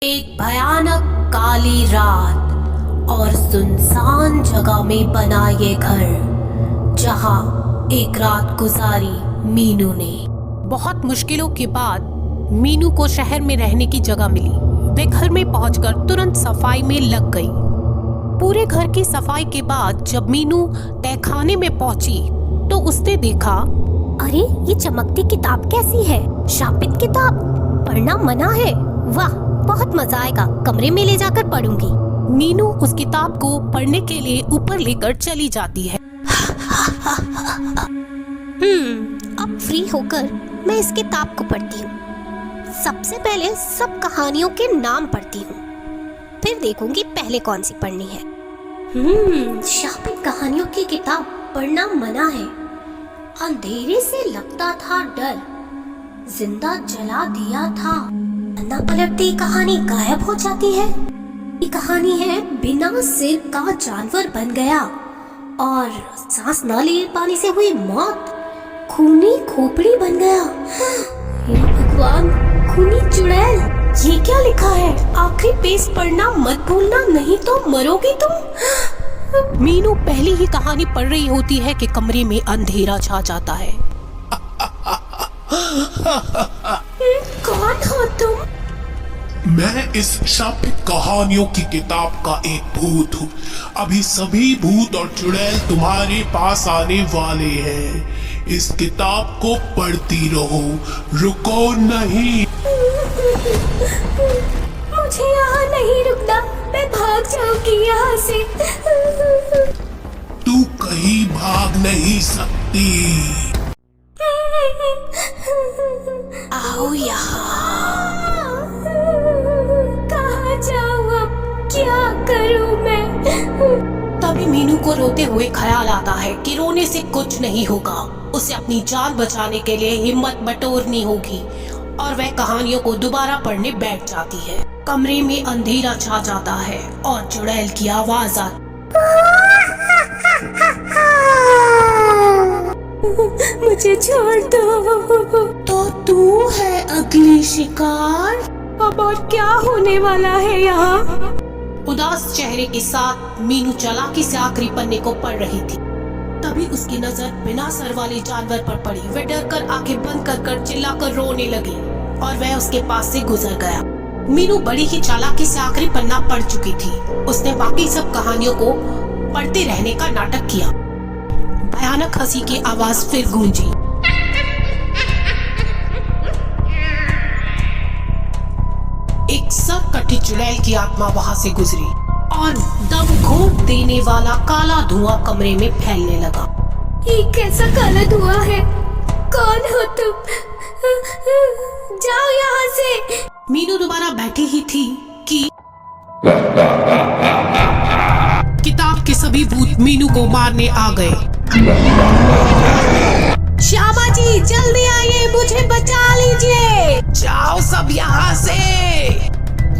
एक भयानक काली रात और सुनसान जगह में बना ये घर, जहां एक रात गुजारी मीनू ने। बहुत मुश्किलों के बाद मीनू को शहर में रहने की जगह मिली। वे घर में पहुंचकर तुरंत सफाई में लग गई। पूरे घर की सफाई के बाद जब मीनू तहखाने में पहुंची तो उसने देखा, अरे ये चमकती किताब कैसी है? शापित किताब, पढ़ना मना है। वाह, बहुत मजा आएगा, कमरे में ले जाकर पढ़ूंगी। मीनू उस किताब को पढ़ने के लिए ऊपर लेकर चली जाती है। अब फ्री होकर मैं इस किताब को पढ़ती हूँ। सबसे पहले सब कहानियों के नाम पढ़ती हूँ, फिर देखूंगी पहले कौन सी पढ़नी है। शापित कहानियों की किताब पढ़ना मना है। अंधेरे से लगता था डर, जिंदा जला दिया था। पन्ना पलटती कहानी गायब हो जाती है। ये कहानी है बिना सिर का जानवर बन गया और सांस न ले पाने से हुई मौत, खूनी खोपड़ी बन गया। हे भगवान, खूनी चुड़ैल, ये क्या लिखा है? आखिरी पेज पढ़ना मत भूलना, नहीं तो मरोगी तुम। मीनू पहली ही कहानी पढ़ रही होती है कि कमरे में अंधेरा छा जाता है। कौन हो तुम? मैं इस शापित कहानियों की किताब का एक भूत हूँ। अभी सभी भूत और चुड़ैल तुम्हारे पास आने वाले हैं। इस किताब को पढ़ती रहो, रुको नहीं। मुझे यहाँ नहीं रुकना, मैं भाग जाऊंगी यहाँ से। तू कहीं भाग नहीं सकती। आओ यहाँ। कहाँ जाऊँ अब? क्या करूँ मैं? तभी मीनू को रोते हुए ख्याल आता है कि रोने से कुछ नहीं होगा। उसे अपनी जान बचाने के लिए हिम्मत बटोरनी होगी और वह कहानियों को दोबारा पढ़ने बैठ जाती है। कमरे में अंधेरा छा जाता है और चुड़ैल की आवाज आती। मुझे छोड़ दो। तो तू है अगली शिकार? अब और क्या होने वाला है यहाँ? उदास चेहरे के साथ मीनू चालाकी से आखिरी पन्ने को पढ़ रही थी। तभी उसकी नजर बिना सर वाले जानवर पर पड़ी। वह डरकर आंखें बंद कर चिल्लाकर रोने लगी और वह उसके पास से गुजर गया। मीनू बड़ी ही चालाकी से आखिरी पन्ना पढ़ चुकी थी। उसने बाकी सब कहानियों को पढ़ते रहने का नाटक किया। भयानक हंसी की आवाज फिर गूंजी। एक सरकटी चुड़ैल की आत्मा वहां से गुजरी और दम घोट देने वाला काला धुआं कमरे में फैलने लगा। ये कैसा काला धुआं है? कौन हो तुम? जाओ यहाँ से। मीनू दोबारा बैठी ही थी कि किताब के सभी भूत मीनू को मारने आ गए। श्यामा जी, जल्दी आइए, मुझे बचा लीजिए। जाओ सब यहाँ से,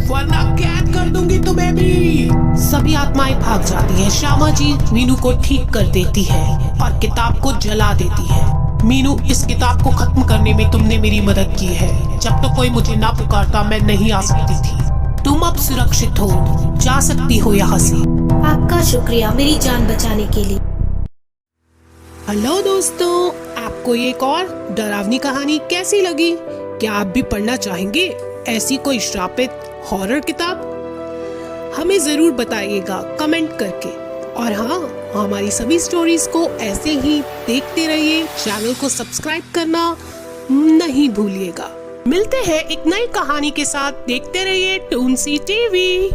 वरना कैद कर दूंगी तुम्हें भी। सभी आत्माएं भाग जाती हैं। श्यामा जी मीनू को ठीक कर देती है और किताब को जला देती है। मीनू, इस किताब को खत्म करने में तुमने मेरी मदद की है। जब तो कोई मुझे ना पुकारता मैं नहीं आ सकती थी। तुम अब सुरक्षित हो, जा सकती हो यहाँ से। आपका शुक्रिया मेरी जान बचाने के लिए। हेलो दोस्तों, आपको ये एक और डरावनी कहानी कैसी लगी? क्या आप भी पढ़ना चाहेंगे ऐसी कोई श्रापित हॉरर किताब? हमें जरूर बताइएगा कमेंट करके। और हाँ, हमारी सभी स्टोरीज को ऐसे ही देखते रहिए। चैनल को सब्सक्राइब करना नहीं भूलिएगा। मिलते हैं एक नई कहानी के साथ। देखते रहिए टूनसी टीवी।